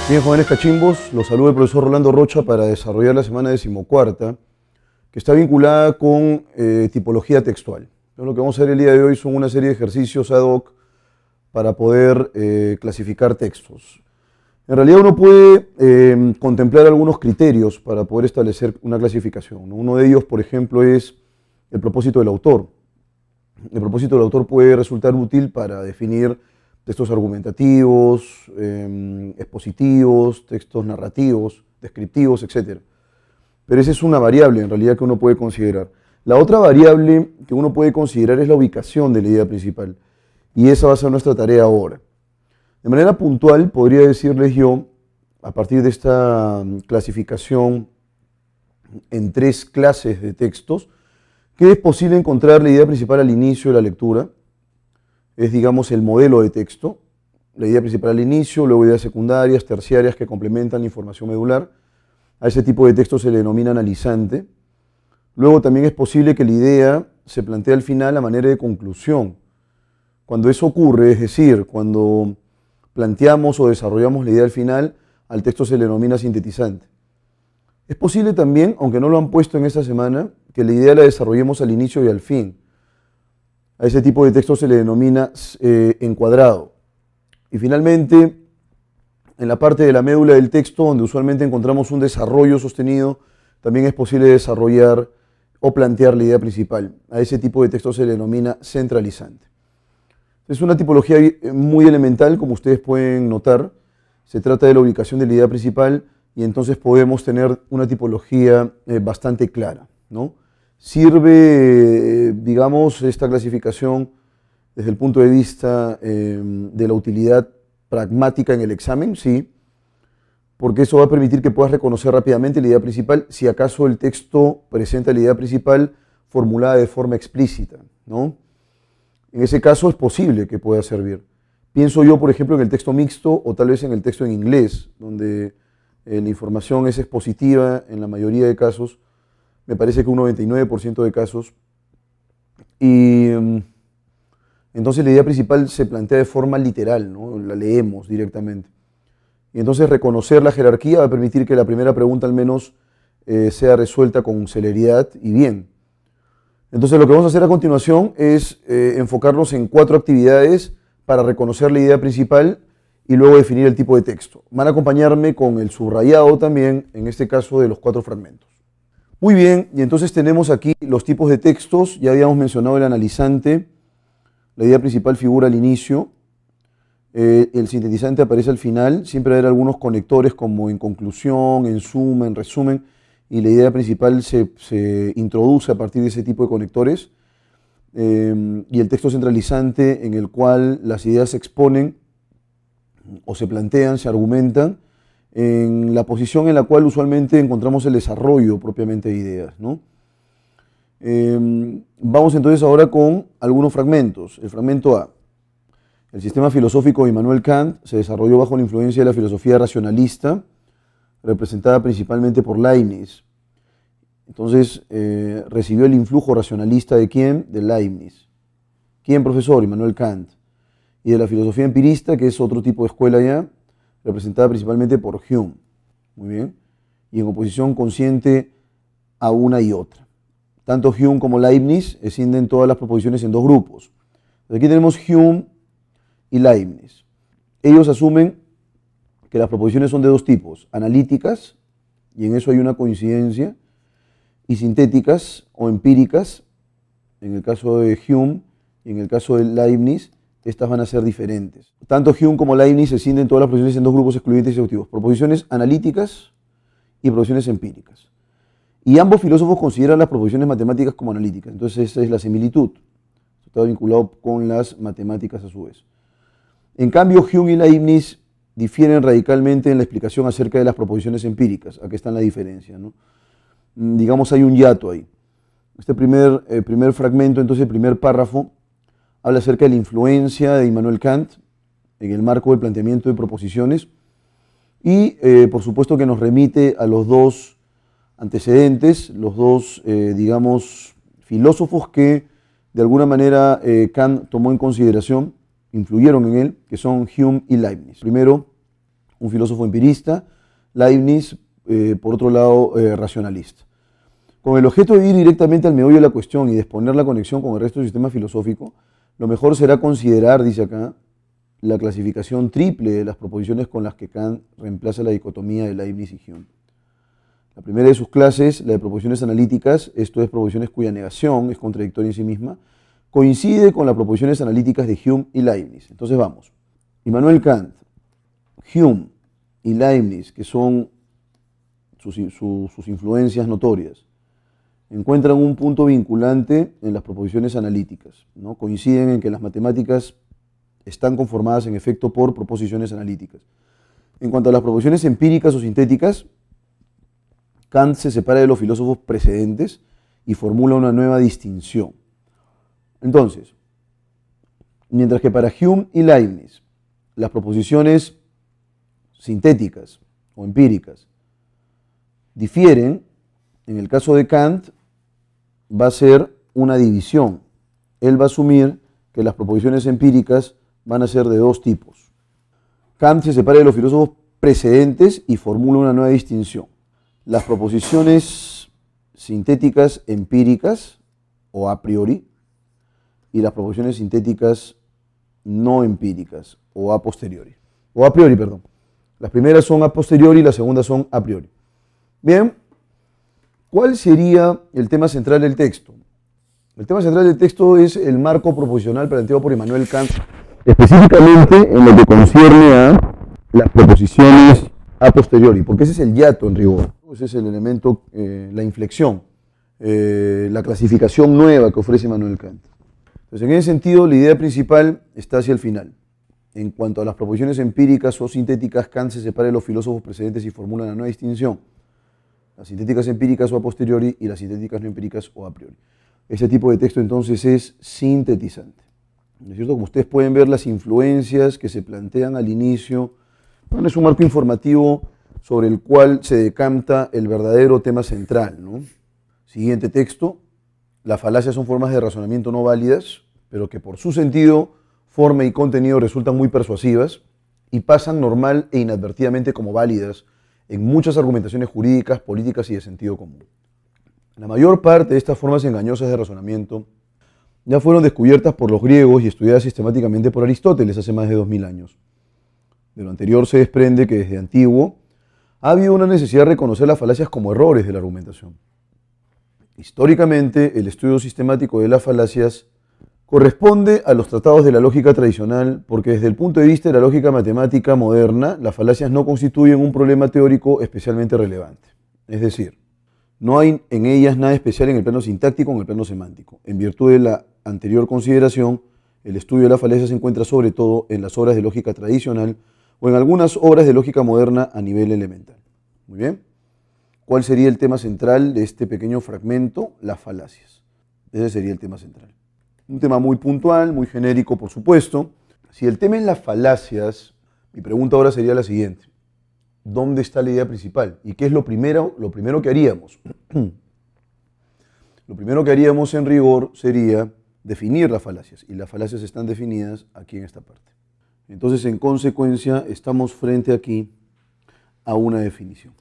Bien, jóvenes cachimbos, los saluda el profesor Rolando Rocha para desarrollar la semana 14ª, que está vinculada con tipología textual. Entonces, lo que vamos a hacer el día de hoy son una serie de ejercicios ad hoc para poder clasificar textos. En realidad uno puede contemplar algunos criterios para poder establecer una clasificación, ¿no? Uno de ellos, por ejemplo, es el propósito del autor. El propósito del autor puede resultar útil para definir textos argumentativos, expositivos, textos narrativos, descriptivos, etc. Pero esa es una variable en realidad que uno puede considerar. La otra variable que uno puede considerar es la ubicación de la idea principal. Y esa va a ser nuestra tarea ahora. De manera puntual, podría decirles yo, a partir de esta clasificación en 3 clases de textos, que es posible encontrar la idea principal al inicio de la lectura. Es, digamos, el modelo de texto, la idea principal al inicio, luego ideas secundarias, terciarias que complementan la información medular. A ese tipo de texto se le denomina analizante. Luego también es posible que la idea se plantee al final a manera de conclusión. Cuando eso ocurre, es decir, cuando planteamos o desarrollamos la idea al final, al texto se le denomina sintetizante. Es posible también, aunque no lo han puesto en esta semana, que la idea la desarrollemos al inicio y al fin. A ese tipo de texto se le denomina encuadrado. Y finalmente, en la parte de la médula del texto, donde usualmente encontramos un desarrollo sostenido, también es posible desarrollar o plantear la idea principal. A ese tipo de texto se le denomina centralizante. Es una tipología muy elemental, como ustedes pueden notar. Se trata de la ubicación de la idea principal y entonces podemos tener una tipología bastante clara, ¿no? Sirve, digamos, esta clasificación desde el punto de vista de la utilidad pragmática en el examen, sí, porque eso va a permitir que puedas reconocer rápidamente la idea principal si acaso el texto presenta la idea principal formulada de forma explícita, ¿no? En ese caso es posible que pueda servir. Pienso yo, por ejemplo, en el texto mixto o tal vez en el texto en inglés, donde la información es expositiva en la mayoría de casos, me parece que un 99% de casos, y entonces la idea principal se plantea de forma literal, ¿no? La leemos directamente. Y entonces reconocer la jerarquía va a permitir que la primera pregunta al menos sea resuelta con celeridad y bien. Entonces lo que vamos a hacer a continuación es enfocarnos en 4 actividades para reconocer la idea principal y luego definir el tipo de texto. Van a acompañarme con el subrayado también, en este caso de los 4 fragmentos. Muy bien, y entonces tenemos aquí los tipos de textos. Ya habíamos mencionado el analizante, la idea principal figura al inicio, el sintetizante aparece al final, siempre hay algunos conectores como en conclusión, en suma, en resumen, y la idea principal se introduce a partir de ese tipo de conectores, y el texto centralizante en el cual las ideas se exponen o se plantean, se argumentan, en la posición en la cual usualmente encontramos el desarrollo propiamente de ideas, ¿no? Vamos entonces ahora con algunos fragmentos. El fragmento A. El sistema filosófico de Immanuel Kant se desarrolló bajo la influencia de la filosofía racionalista, representada principalmente por Leibniz. Entonces, recibió el influjo racionalista ¿de quién? De Leibniz. ¿Quién, profesor? Immanuel Kant. Y de la filosofía empirista, que es otro tipo de escuela ya, representada principalmente por Hume. Muy bien. Y en oposición consciente a una y otra. Tanto Hume como Leibniz escinden todas las proposiciones en 2 grupos. Aquí tenemos Hume y Leibniz. Ellos asumen que las proposiciones son de 2 tipos, analíticas, y en eso hay una coincidencia, y sintéticas o empíricas, en el caso de Hume y en el caso de Leibniz, estas van a ser diferentes. Tanto Hume como Leibniz escinden todas las proposiciones en 2 grupos excluyentes y exhaustivos, proposiciones analíticas y proposiciones empíricas. Y ambos filósofos consideran las proposiciones matemáticas como analíticas, entonces esa es la similitud, está vinculado con las matemáticas a su vez. En cambio, Hume y Leibniz difieren radicalmente en la explicación acerca de las proposiciones empíricas. Aquí está la diferencia, ¿no? Digamos, hay un hiato ahí. Este primer fragmento, entonces el primer párrafo, habla acerca de la influencia de Immanuel Kant en el marco del planteamiento de proposiciones y, por supuesto, que nos remite a los 2 antecedentes, los 2, digamos, filósofos que de alguna manera Kant tomó en consideración, influyeron en él, que son Hume y Leibniz. Primero, un filósofo empirista, Leibniz, por otro lado, racionalista. Con el objeto de ir directamente al meollo de la cuestión y de exponer la conexión con el resto del sistema filosófico, lo mejor será considerar, dice acá, la clasificación triple de las proposiciones con las que Kant reemplaza la dicotomía de Leibniz y Hume. La primera de sus clases, la de proposiciones analíticas, esto es proposiciones cuya negación es contradictoria en sí misma, coincide con las proposiciones analíticas de Hume y Leibniz. Entonces vamos, Immanuel Kant, Hume y Leibniz, que son sus influencias notorias, encuentran un punto vinculante en las proposiciones analíticas, ¿no? Coinciden en que las matemáticas están conformadas en efecto por proposiciones analíticas. En cuanto a las proposiciones empíricas o sintéticas, Kant se separa de los filósofos precedentes y formula una nueva distinción. Entonces, mientras que para Hume y Leibniz las proposiciones sintéticas o empíricas difieren, en el caso de Kant va a ser una división. Él va a asumir que las proposiciones empíricas van a ser de dos tipos. Kant se separa de los filósofos precedentes y formula una nueva distinción. Las proposiciones sintéticas empíricas o a priori y las proposiciones sintéticas no empíricas o a posteriori. O a priori, perdón. Las primeras son a posteriori y las segundas son a priori. Bien, ¿cuál sería el tema central del texto? El tema central del texto es el marco proposicional planteado por Immanuel Kant, específicamente en lo que concierne a las proposiciones a posteriori, porque ese es el hiato en rigor, ese es el elemento, la inflexión, la clasificación nueva que ofrece Immanuel Kant. Entonces, en ese sentido, la idea principal está hacia el final. En cuanto a las proposiciones empíricas o sintéticas, Kant se separa de los filósofos precedentes y formula una nueva distinción. Las sintéticas empíricas o a posteriori y las sintéticas no empíricas o a priori. Este tipo de texto entonces es sintetizante. ¿No es cierto? Como ustedes pueden ver, las influencias que se plantean al inicio, bueno, es un marco informativo sobre el cual se decanta el verdadero tema central, ¿no? Siguiente texto. Las falacias son formas de razonamiento no válidas, pero que por su sentido, forma y contenido resultan muy persuasivas y pasan normal e inadvertidamente como válidas en muchas argumentaciones jurídicas, políticas y de sentido común. La mayor parte de estas formas engañosas de razonamiento ya fueron descubiertas por los griegos y estudiadas sistemáticamente por Aristóteles hace más de 2000 años. De lo anterior se desprende que desde antiguo ha habido una necesidad de reconocer las falacias como errores de la argumentación. Históricamente, el estudio sistemático de las falacias corresponde a los tratados de la lógica tradicional porque desde el punto de vista de la lógica matemática moderna, las falacias no constituyen un problema teórico especialmente relevante. Es decir, no hay en ellas nada especial en el plano sintáctico o en el plano semántico. En virtud de la anterior consideración, el estudio de la falacia se encuentra sobre todo en las obras de lógica tradicional o en algunas obras de lógica moderna a nivel elemental. Muy bien. ¿Cuál sería el tema central de este pequeño fragmento? Las falacias. Ese sería el tema central. Un tema muy puntual, muy genérico, por supuesto. Si el tema es las falacias, mi pregunta ahora sería la siguiente. ¿Dónde está la idea principal? ¿Y qué es lo primero que haríamos? Lo primero que haríamos en rigor sería definir las falacias. Y las falacias están definidas aquí en esta parte. Entonces, en consecuencia, estamos frente aquí a una definición.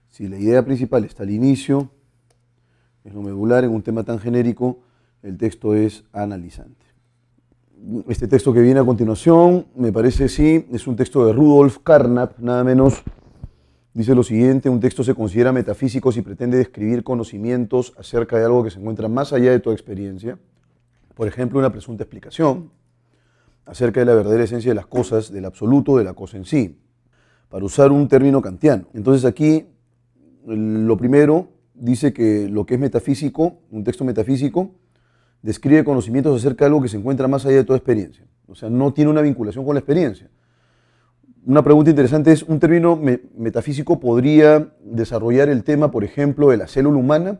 Si la idea principal está al inicio, es lo medular en un tema tan genérico, el texto es analizante. Este texto que viene a continuación, me parece sí, es un texto de Rudolf Carnap, nada menos. Dice lo siguiente: un texto se considera metafísico si pretende describir conocimientos acerca de algo que se encuentra más allá de toda experiencia. Por ejemplo, una presunta explicación acerca de la verdadera esencia de las cosas, del absoluto de la cosa en sí, para usar un término kantiano. Entonces aquí, lo primero, dice que lo que es metafísico, un texto metafísico, describe conocimientos acerca de algo que se encuentra más allá de toda experiencia. O sea, no tiene una vinculación con la experiencia. Una pregunta interesante es, ¿un término metafísico podría desarrollar el tema, por ejemplo, de la célula humana?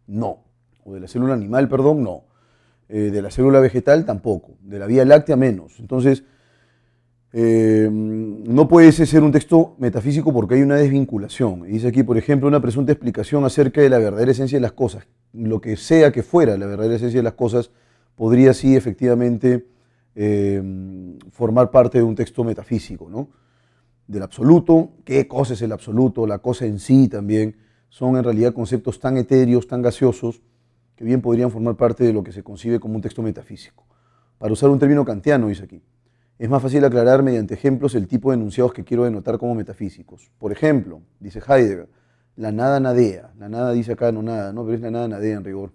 No. O de la célula animal, perdón, no. De la célula vegetal tampoco. De la Vía Láctea menos. Entonces, no puede ser un texto metafísico porque hay una desvinculación. Y dice aquí, por ejemplo, una presunta explicación acerca de la verdadera esencia de las cosas. Lo que sea que fuera la verdadera esencia de las cosas podría sí efectivamente formar parte de un texto metafísico, ¿no? del absoluto, qué cosa es el absoluto, la cosa en sí también, son en realidad conceptos tan etéreos, tan gaseosos, que bien podrían formar parte de lo que se concibe como un texto metafísico. Para usar un término kantiano, dice aquí, es más fácil aclarar mediante ejemplos el tipo de enunciados que quiero denotar como metafísicos. Por ejemplo, dice Heidegger, la nada nadea. La nada dice acá no nada, ¿no? Pero es la nada nadea en rigor.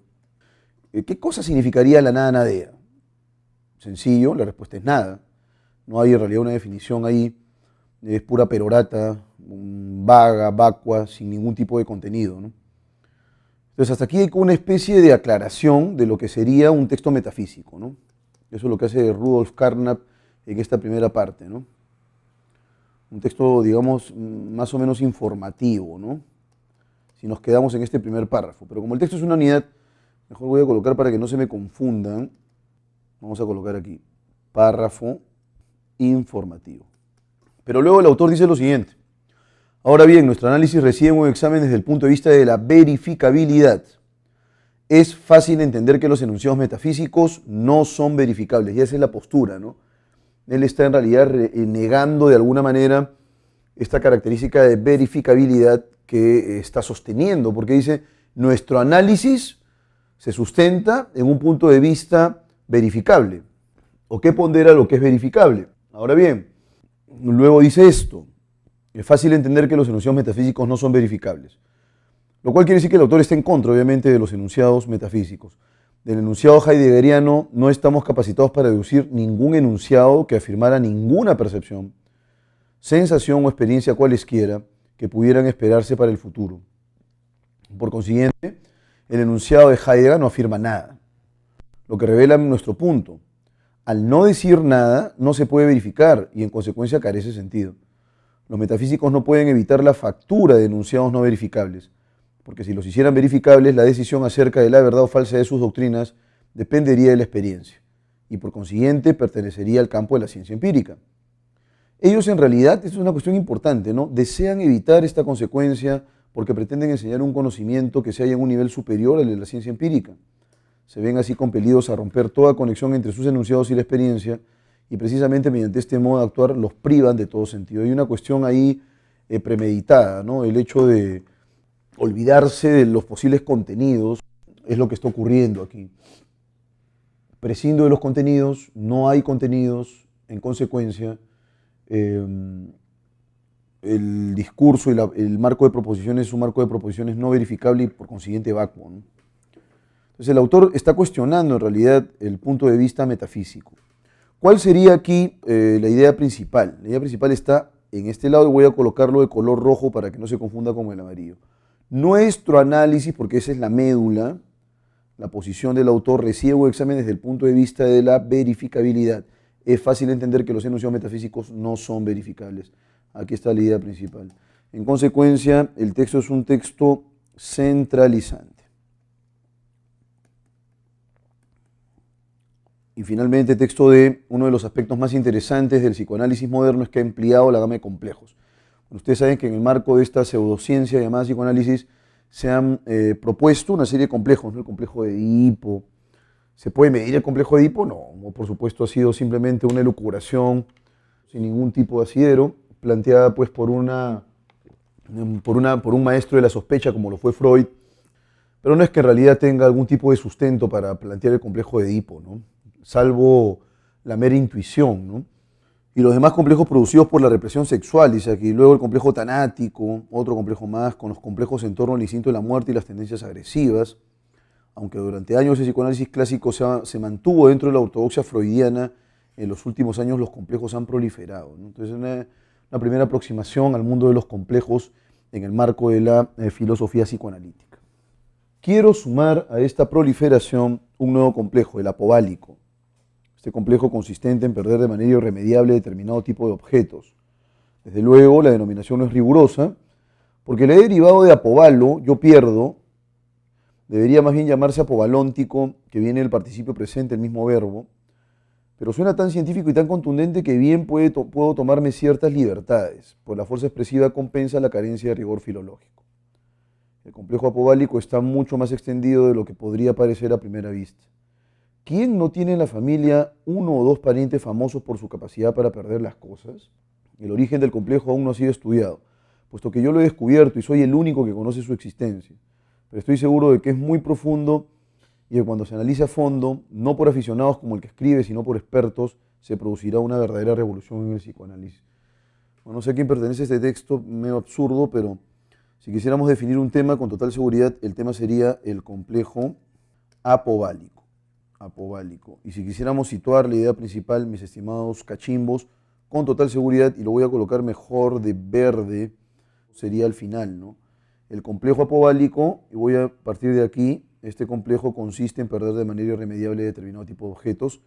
¿Qué cosa significaría la nada nadea? Sencillo, la respuesta es nada. No hay en realidad una definición ahí, es pura perorata, vaga, vacua, sin ningún tipo de contenido, ¿no? Entonces hasta aquí hay una especie de aclaración de lo que sería un texto metafísico, ¿no? Eso es lo que hace Rudolf Carnap en esta primera parte, ¿no? Un texto, digamos, más o menos informativo, ¿no? Si nos quedamos en este primer párrafo. Pero como el texto es una unidad, mejor voy a colocar para que no se me confundan. Vamos a colocar aquí, párrafo informativo. Pero luego el autor dice lo siguiente. Ahora bien, nuestro análisis recibe un examen desde el punto de vista de la verificabilidad. Es fácil entender que los enunciados metafísicos no son verificables. Y esa es la postura, ¿no? Él está en realidad negando de alguna manera esta característica de verificabilidad que está sosteniendo, porque dice, nuestro análisis se sustenta en un punto de vista verificable. ¿O qué pondera lo que es verificable? Ahora bien, luego dice esto, es fácil entender que los enunciados metafísicos no son verificables, lo cual quiere decir que el autor está en contra, obviamente, de los enunciados metafísicos. Del enunciado heideggeriano no estamos capacitados para deducir ningún enunciado que afirmara ninguna percepción, sensación o experiencia cualesquiera que pudieran esperarse para el futuro. Por consiguiente, el enunciado de Heidegger no afirma nada, lo que revela nuestro punto. Al no decir nada, no se puede verificar y en consecuencia carece sentido. Los metafísicos no pueden evitar la factura de enunciados no verificables, porque si los hicieran verificables, la decisión acerca de la verdad o falsa de sus doctrinas dependería de la experiencia y por consiguiente pertenecería al campo de la ciencia empírica. Ellos en realidad, esto es una cuestión importante, ¿no? Desean evitar esta consecuencia porque pretenden enseñar un conocimiento que se halla en un nivel superior al de la ciencia empírica. Se ven así compelidos a romper toda conexión entre sus enunciados y la experiencia y precisamente mediante este modo de actuar los privan de todo sentido. Hay una cuestión ahí premeditada, ¿no? El hecho de olvidarse de los posibles contenidos es lo que está ocurriendo aquí. Prescindo de los contenidos, no hay contenidos, en consecuencia, el discurso y el marco de proposiciones es un marco de proposiciones no verificable y por consiguiente vacuo, ¿no? Entonces el autor está cuestionando en realidad el punto de vista metafísico. ¿Cuál sería aquí la idea principal? La idea principal está en este lado y voy a colocarlo de color rojo para que no se confunda con el amarillo. Nuestro análisis, porque esa es la médula, la posición del autor, recibe un examen desde el punto de vista de la verificabilidad. Es fácil entender que los enunciados metafísicos no son verificables. Aquí está la idea principal. En consecuencia, el texto es un texto centralizante. Y finalmente, texto D, uno de los aspectos más interesantes del psicoanálisis moderno es que ha empleado la gama de complejos. Ustedes saben que en el marco de esta pseudociencia llamada psicoanálisis se han propuesto una serie de complejos, ¿no? El complejo de Edipo. ¿Se puede medir el complejo de Edipo? No, por supuesto ha sido simplemente una elucubración sin ningún tipo de asidero, planteada pues por un maestro de la sospecha como lo fue Freud, pero no es que en realidad tenga algún tipo de sustento para plantear el complejo de Edipo, ¿no? Salvo la mera intuición, ¿no? Y los demás complejos producidos por la represión sexual, dice aquí, luego el complejo tanático, otro complejo más, con los complejos en torno al instinto de la muerte y las tendencias agresivas, aunque durante años el psicoanálisis clásico se mantuvo dentro de la ortodoxia freudiana, en los últimos años los complejos han proliferado, ¿no? Entonces una primera aproximación al mundo de los complejos en el marco de la filosofía psicoanalítica. Quiero sumar a esta proliferación un nuevo complejo, el apoválico. Este complejo consistente en perder de manera irremediable determinado tipo de objetos. Desde luego, la denominación no es rigurosa, porque el derivado de apovalo, yo pierdo, debería más bien llamarse apovalóntico, que viene del participio presente, el mismo verbo, pero suena tan científico y tan contundente que bien puedo tomarme ciertas libertades, pues la fuerza expresiva compensa la carencia de rigor filológico. El complejo apoválico está mucho más extendido de lo que podría parecer a primera vista. ¿Quién no tiene en la familia uno o dos parientes famosos por su capacidad para perder las cosas? El origen del complejo aún no ha sido estudiado, puesto que yo lo he descubierto y soy el único que conoce su existencia. Pero estoy seguro de que es muy profundo y que cuando se analice a fondo, no por aficionados como el que escribe, sino por expertos, se producirá una verdadera revolución en el psicoanálisis. Bueno, no sé a quién pertenece este texto, medio absurdo, pero si quisiéramos definir un tema con total seguridad, el tema sería el complejo apoválico. Y si quisiéramos situar la idea principal, mis estimados cachimbos, con total seguridad, y lo voy a colocar mejor de verde, sería al final, ¿no? El complejo apoválico, y voy a partir de aquí, este complejo consiste en perder de manera irremediable determinado tipo de objetos,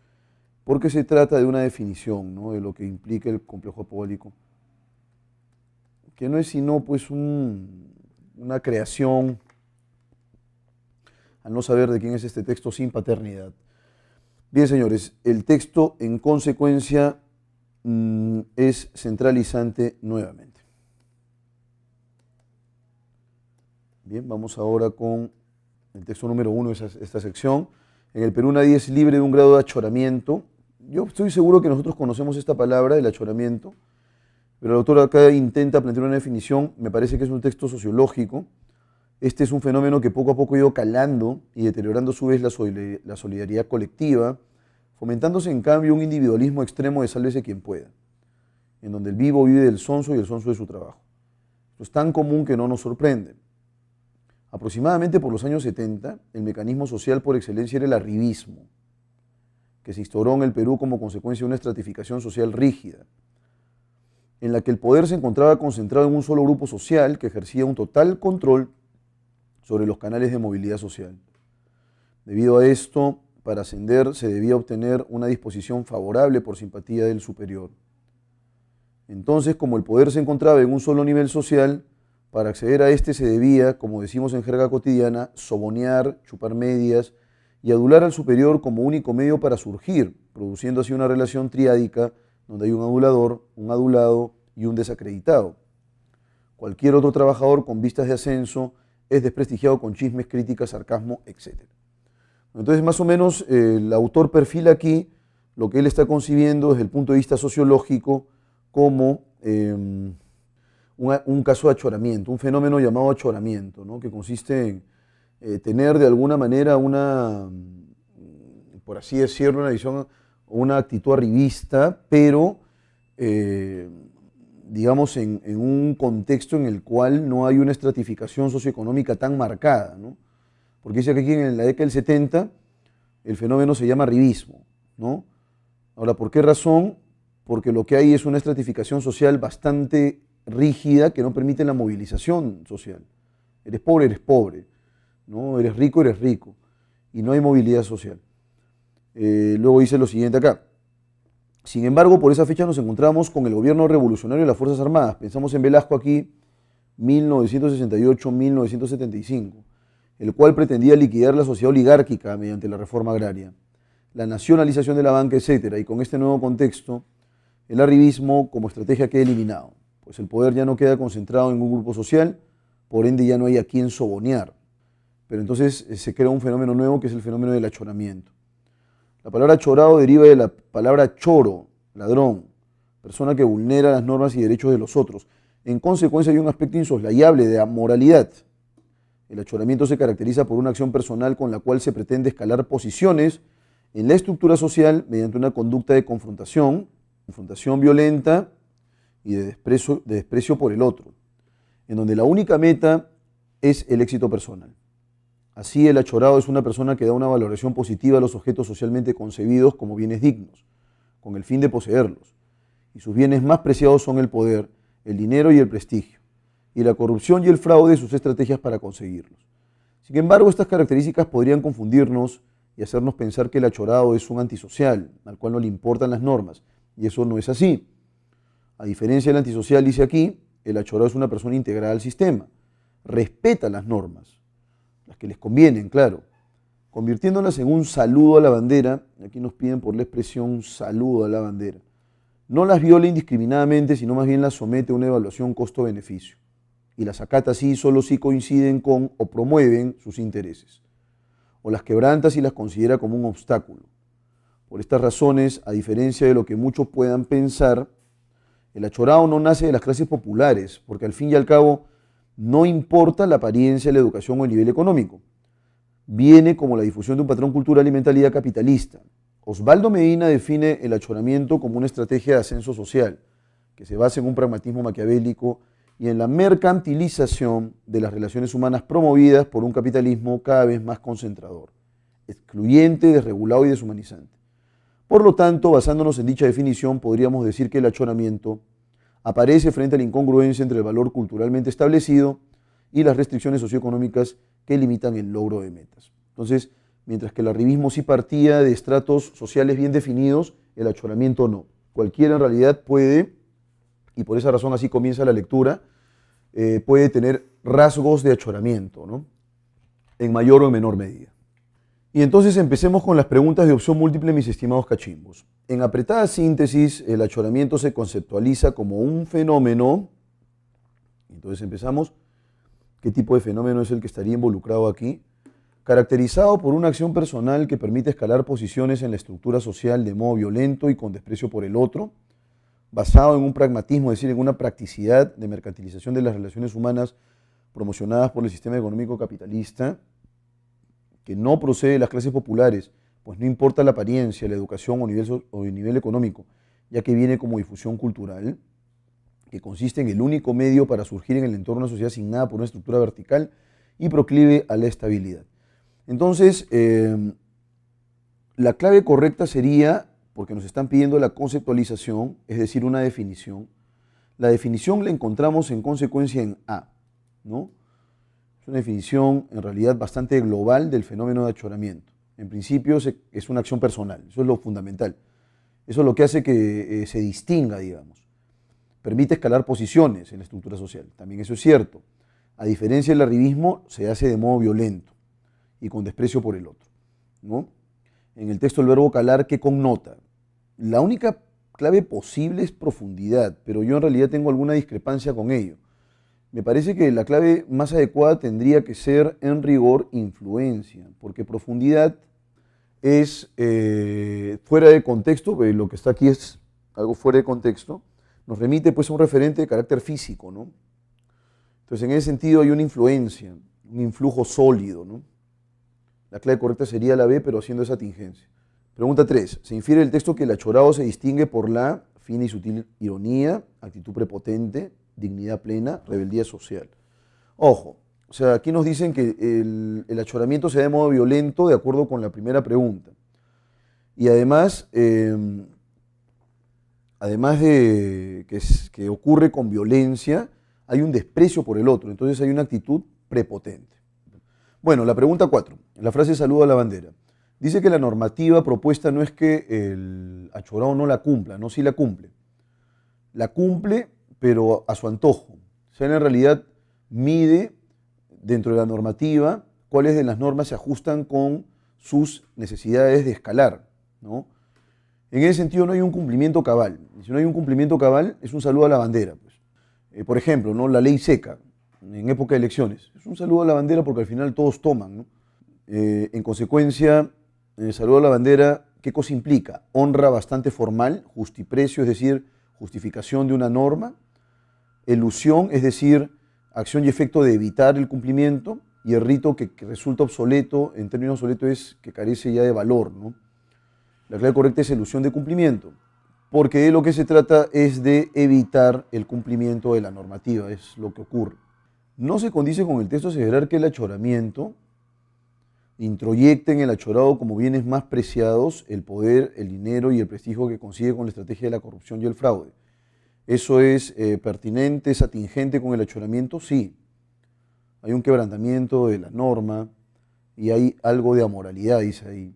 porque se trata de una definición, ¿no?, de lo que implica el complejo apoválico, que no es sino pues una creación, al no saber de quién es este texto, sin paternidad. Bien, señores, el texto en consecuencia es centralizante nuevamente. Bien, vamos ahora con el texto número 1 de esta sección. En el Perú nadie es libre de un grado de achoramiento. Yo estoy seguro que nosotros conocemos esta palabra, el achoramiento, pero el autor acá intenta plantear una definición. Me parece que es un texto sociológico. Este es un fenómeno que poco a poco ha ido calando y deteriorando a su vez la solidaridad colectiva, fomentándose en cambio un individualismo extremo de sálvese quien pueda, en donde el vivo vive del sonso y el sonso de su trabajo. Esto es tan común que no nos sorprende. Aproximadamente por los años 70, el mecanismo social por excelencia era el arribismo, que se instauró en el Perú como consecuencia de una estratificación social rígida, en la que el poder se encontraba concentrado en un solo grupo social que ejercía un total control sobre los canales de movilidad social. Debido a esto, para ascender se debía obtener una disposición favorable por simpatía del superior. Entonces, como el poder se encontraba en un solo nivel social, para acceder a este se debía, como decimos en jerga cotidiana, sobonear, chupar medias y adular al superior como único medio para surgir, produciendo así una relación triádica donde hay un adulador, un adulado y un desacreditado. Cualquier otro trabajador con vistas de ascenso es desprestigiado con chismes, críticas, sarcasmo, etc. Entonces, más o menos, el autor perfila aquí lo que él está concibiendo desde el punto de vista sociológico como un caso de achoramiento, un fenómeno llamado achoramiento, ¿no?, que consiste en tener de alguna manera por así decirlo, una visión, una actitud arribista, pero digamos en un contexto en el cual no hay una estratificación socioeconómica tan marcada, ¿no? Porque dice que aquí en la década del 70 el fenómeno se llama arribismo, ¿no? Ahora, ¿por qué razón? Porque lo que hay es una estratificación social bastante rígida que no permite la movilización social. Eres pobre, ¿no? Eres rico, y no hay movilidad social. Luego dice lo siguiente acá. Sin embargo, por esa fecha nos encontramos con el gobierno revolucionario de las Fuerzas Armadas. Pensamos en Velasco aquí, 1968-1975, el cual pretendía liquidar la sociedad oligárquica mediante la reforma agraria, la nacionalización de la banca, etc. Y con este nuevo contexto, el arribismo como estrategia queda eliminado, pues el poder ya no queda concentrado en un grupo social, por ende ya no hay a quien sobonear. Pero entonces se crea un fenómeno nuevo que es el fenómeno del achoramiento. La palabra chorado deriva de la palabra choro, ladrón, persona que vulnera las normas y derechos de los otros. En consecuencia hay un aspecto insoslayable de amoralidad. El achoramiento se caracteriza por una acción personal con la cual se pretende escalar posiciones en la estructura social mediante una conducta de confrontación violenta y de desprecio por el otro, en donde la única meta es el éxito personal. Así, el achorado es una persona que da una valoración positiva a los objetos socialmente concebidos como bienes dignos, con el fin de poseerlos, y sus bienes más preciados son el poder, el dinero y el prestigio, y la corrupción y el fraude sus estrategias para conseguirlos. Sin embargo, estas características podrían confundirnos y hacernos pensar que el achorado es un antisocial, al cual no le importan las normas, y eso no es así. A diferencia del antisocial, dice aquí, el achorado es una persona integrada al sistema, respeta las normas, las que les convienen, claro, convirtiéndolas en un saludo a la bandera. Aquí nos piden por la expresión saludo a la bandera. No las viola indiscriminadamente, sino más bien las somete a una evaluación costo-beneficio, y las acata así solo si coinciden con o promueven sus intereses, o las quebranta si las considera como un obstáculo. Por estas razones, a diferencia de lo que muchos puedan pensar, El achorado no nace de las clases populares, porque al fin y al cabo no importa la apariencia, la educación o el nivel económico. Viene como la difusión de un patrón cultural y mentalidad capitalista. Osvaldo Medina define el achoramiento como una estrategia de ascenso social, que se basa en un pragmatismo maquiavélico y en la mercantilización de las relaciones humanas promovidas por un capitalismo cada vez más concentrador, excluyente, desregulado y deshumanizante. Por lo tanto, basándonos en dicha definición, podríamos decir que el achoramiento aparece frente a la incongruencia entre el valor culturalmente establecido y las restricciones socioeconómicas que limitan el logro de metas. Entonces, mientras que el arribismo sí partía de estratos sociales bien definidos, el achoramiento no. Cualquiera en realidad puede, y por esa razón así comienza la lectura, puede tener rasgos de achoramiento, ¿no? En mayor o en menor medida. Y entonces empecemos con las preguntas de opción múltiple, mis estimados cachimbos. En apretada síntesis, el achoramiento se conceptualiza como un fenómeno. Entonces empezamos. ¿Qué tipo de fenómeno es el que estaría involucrado aquí? Caracterizado por una acción personal que permite escalar posiciones en la estructura social de modo violento y con desprecio por el otro, basado en un pragmatismo, es decir, en una practicidad de mercantilización de las relaciones humanas promocionadas por el sistema económico capitalista, que no procede de las clases populares, pues no importa la apariencia, la educación o el nivel económico, ya que viene como difusión cultural, que consiste en el único medio para surgir en el entorno de una sociedad asignada por una estructura vertical y proclive a la estabilidad. Entonces, la clave correcta sería, porque nos están pidiendo la conceptualización, es decir, una definición. La definición la encontramos en consecuencia en A, ¿no? Es una definición en realidad bastante global del fenómeno de achoramiento. En principio es una acción personal, eso es lo fundamental. Eso es lo que hace que se distinga, digamos. Permite escalar posiciones en la estructura social, también eso es cierto. A diferencia del arribismo, se hace de modo violento y con desprecio por el otro, ¿no? En el texto el verbo calar, ¿qué connota? La única clave posible es profundidad, pero yo en realidad tengo alguna discrepancia con ello. Me parece que la clave más adecuada tendría que ser, en rigor, influencia, porque profundidad es fuera de contexto, lo que está aquí es algo fuera de contexto, nos remite pues a un referente de carácter físico, ¿no? Entonces, en ese sentido hay una influencia, un influjo sólido, ¿no? La clave correcta sería la B, pero haciendo esa tingencia. Pregunta 3. Se infiere del texto que el achorado se distingue por la fina y sutil ironía, actitud prepotente, dignidad plena, rebeldía social. Ojo, o sea, aquí nos dicen que el achoramiento se da de modo violento de acuerdo con la primera pregunta. Y además, además de que ocurre con violencia, hay un desprecio por el otro, entonces hay una actitud prepotente. Bueno, la pregunta 4, la frase saludo a la bandera. Dice que la normativa propuesta no es que el achorado no la cumpla, no, sí la cumple. La cumple, pero a su antojo. O sea, en realidad mide dentro de la normativa cuáles de las normas se ajustan con sus necesidades de escalar, ¿no? En ese sentido no hay un cumplimiento cabal. Y si no hay un cumplimiento cabal, es un saludo a la bandera, pues. Por ejemplo, ¿no? La ley seca en época de elecciones. Es un saludo a la bandera porque al final todos toman, ¿no? En consecuencia, el saludo a la bandera, ¿qué cosa implica? Honra bastante formal, justiprecio, es decir, justificación de una norma, elusión, es decir, acción y efecto de evitar el cumplimiento, y el rito que resulta obsoleto, en términos obsoletos es que carece ya de valor, ¿no? La clave correcta es elusión de cumplimiento, porque de lo que se trata es de evitar el cumplimiento de la normativa, es lo que ocurre. No se condice con el texto aseverar que el achoramiento introyecta en el achorado como bienes más preciados el poder, el dinero y el prestigio que consigue con la estrategia de la corrupción y el fraude. ¿Eso es pertinente, es atingente con el achoramiento? Sí. Hay un quebrantamiento de la norma y hay algo de amoralidad, dice ahí.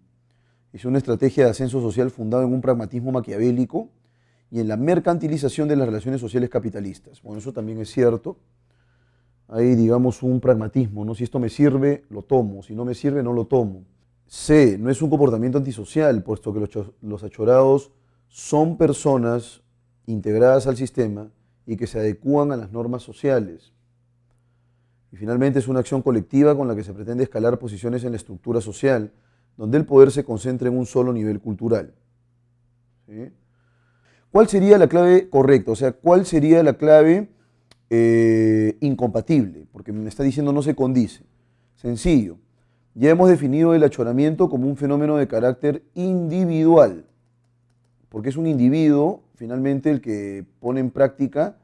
Es una estrategia de ascenso social fundada en un pragmatismo maquiavélico y en la mercantilización de las relaciones sociales capitalistas. Bueno, eso también es cierto. Hay, digamos, un pragmatismo, ¿no? Si esto me sirve, lo tomo. Si no me sirve, no lo tomo. C, no es un comportamiento antisocial, puesto que los achorados son personas integradas al sistema y que se adecúan a las normas sociales. Y finalmente es una acción colectiva con la que se pretende escalar posiciones en la estructura social, donde el poder se concentra en un solo nivel cultural. ¿Sí? ¿Cuál sería la clave correcta? O sea, ¿cuál sería la clave incompatible? Porque me está diciendo no se condice. Sencillo. Ya hemos definido el achoramiento como un fenómeno de carácter individual, porque es un individuo, finalmente, el que pone en práctica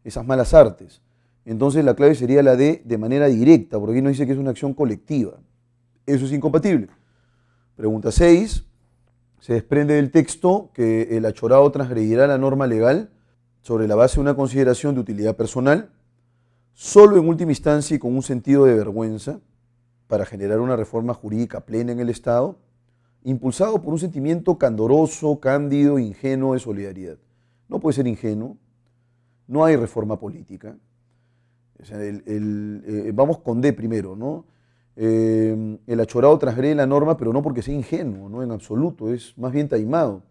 esas malas artes. Entonces la clave sería la de manera directa, porque aquí nos dice que es una acción colectiva. Eso es incompatible. Pregunta 6. Se desprende del texto que el achorado transgredirá la norma legal sobre la base de una consideración de utilidad personal, solo en última instancia y con un sentido de vergüenza, para generar una reforma jurídica plena en el Estado, impulsado por un sentimiento candoroso, cándido, ingenuo de solidaridad. No puede ser ingenuo, no hay reforma política. O sea, vamos con D primero, ¿no? El achorado transgrede la norma, pero no porque sea ingenuo, ¿no? En absoluto, es más bien taimado.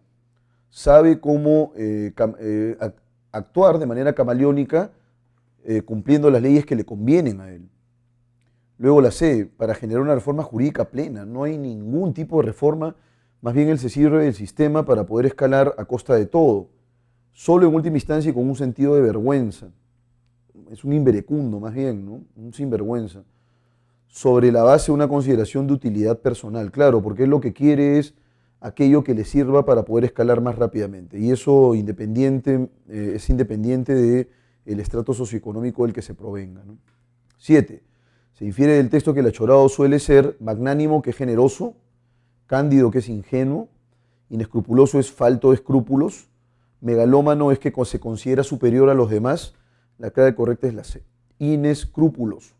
Sabe cómo actuar de manera camaleónica, cumpliendo las leyes que le convienen a él. Luego la C, para generar una reforma jurídica plena. No hay ningún tipo de reforma, más bien él se sirve del sistema para poder escalar a costa de todo. Solo en última instancia y con un sentido de vergüenza. Es un inverecundo más bien, ¿no? Un sinvergüenza. Sobre la base de una consideración de utilidad personal, claro, porque él lo que quiere es aquello que le sirva para poder escalar más rápidamente. Y eso es independiente del estrato socioeconómico del que se provenga, ¿no? 7. Se infiere del texto que el achorado suele ser magnánimo que es generoso, cándido que es ingenuo, inescrupuloso es falto de escrúpulos, megalómano es que se considera superior a los demás. La clave correcta es la C. Inescrúpulos.